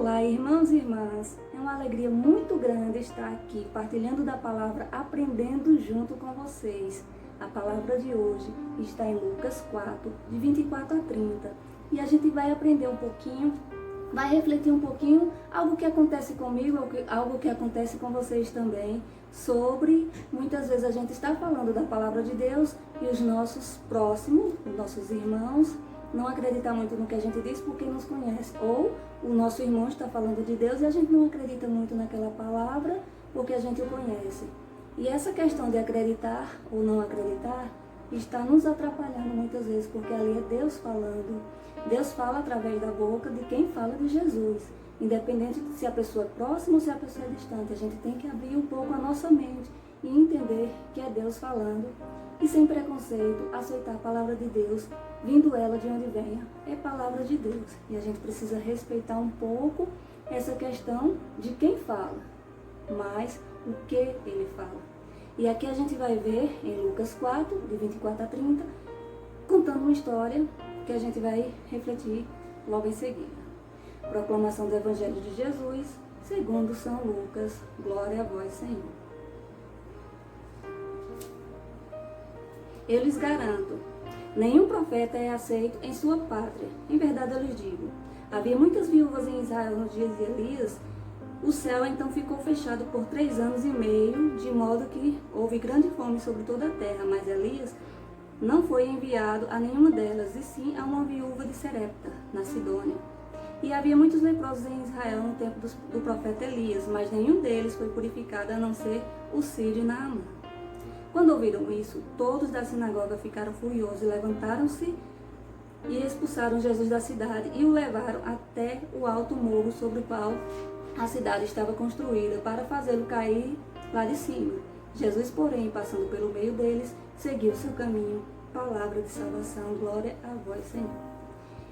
Olá, irmãos e irmãs. É uma alegria muito grande estar aqui partilhando da palavra, aprendendo junto com vocês. A palavra de hoje está em Lucas 4, de 24 a 30. E a gente vai aprender um pouquinho, vai refletir um pouquinho algo que acontece comigo, algo que acontece com vocês também, sobre muitas vezes a gente está falando da palavra de Deus e os nossos próximos, os nossos irmãos, não acredita muito no que a gente diz porque nos conhece. Ou o nosso irmão está falando de Deus e a gente não acredita muito naquela palavra porque a gente o conhece. E essa questão de acreditar ou não acreditar está nos atrapalhando muitas vezes, porque ali é Deus falando. Deus fala através da boca de quem fala de Jesus. Independente de se a pessoa é próxima ou se a pessoa é distante, a gente tem que abrir um pouco a nossa mente e entender que é Deus falando. E sem preconceito, aceitar a palavra de Deus, vindo ela de onde venha, é palavra de Deus. E a gente precisa respeitar um pouco essa questão de quem fala, mas o que ele fala. E aqui a gente vai ver em Lucas 4, de 24 a 30, contando uma história que a gente vai refletir logo em seguida. Proclamação do Evangelho de Jesus, segundo São Lucas. Glória a vós, Senhor. Eu lhes garanto, nenhum profeta é aceito em sua pátria. Em verdade eu lhes digo, havia muitas viúvas em Israel nos dias de Elias. O céu então ficou fechado por 3 anos e meio, de modo que houve grande fome sobre toda a terra. Mas Elias não foi enviado a nenhuma delas, e sim a uma viúva de Serepta, na Sidônia. E havia muitos leprosos em Israel no tempo do profeta Elias, mas nenhum deles foi purificado, a não ser o sírio e Naamã. Quando ouviram isso, todos da sinagoga ficaram furiosos e levantaram-se e expulsaram Jesus da cidade e o levaram até o alto morro sobre o qual a cidade estava construída, para fazê-lo cair lá de cima. Jesus, porém, passando pelo meio deles, seguiu seu caminho. Palavra de salvação, glória a vós, Senhor.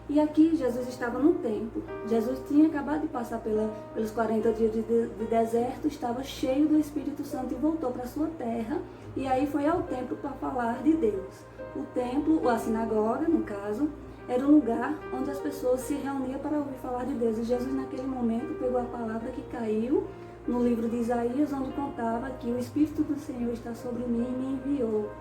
E aqui Jesus estava no templo. Jesus tinha acabado de passar pelos 40 dias de deserto, estava cheio do Espírito Santo e voltou para a sua terra. E aí foi ao templo para falar de Deus. O templo, ou a sinagoga, no caso, era um lugar onde as pessoas se reuniam para ouvir falar de Deus. E Jesus, naquele momento, pegou a palavra que caiu no livro de Isaías, onde contava que o Espírito do Senhor está sobre mim e me enviou.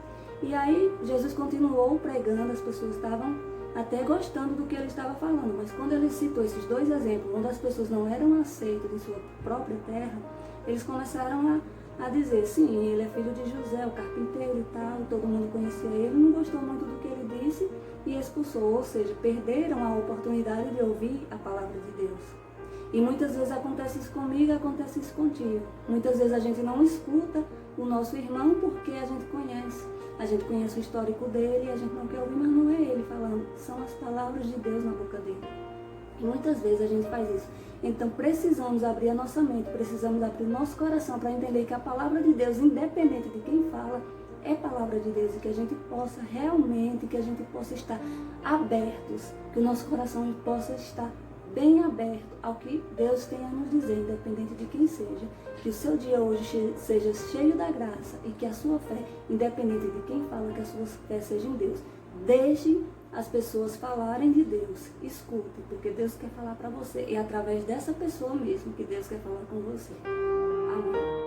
E aí Jesus continuou pregando, as pessoas estavam até gostando do que ele estava falando, mas quando ele citou esses 2 exemplos, onde as pessoas não eram aceitas em sua própria terra, eles começaram a dizer, sim, ele é filho de José, o carpinteiro e tal, todo mundo conhecia ele, não gostou muito do que ele disse e expulsou, ou seja, perderam a oportunidade de ouvir a palavra de Deus. E muitas vezes acontece isso comigo, acontece isso contigo. Muitas vezes a gente não escuta o nosso irmão porque a gente conhece. A gente conhece o histórico dele e a gente não quer ouvir, mas não é ele falando. São as palavras de Deus na boca dele. E muitas vezes a gente faz isso. Então precisamos abrir a nossa mente, precisamos abrir o nosso coração para entender que a palavra de Deus, independente de quem fala, é palavra de Deus. E que a gente possa realmente, que a gente possa estar abertos, que o nosso coração possa estar bem aberto ao que Deus tem a nos dizer, independente de quem seja. Que o seu dia hoje seja cheio da graça e que a sua fé, independente de quem fala, que a sua fé seja em Deus. Deixe as pessoas falarem de Deus. Escute, porque Deus quer falar para você. E é através dessa pessoa mesmo que Deus quer falar com você. Amém.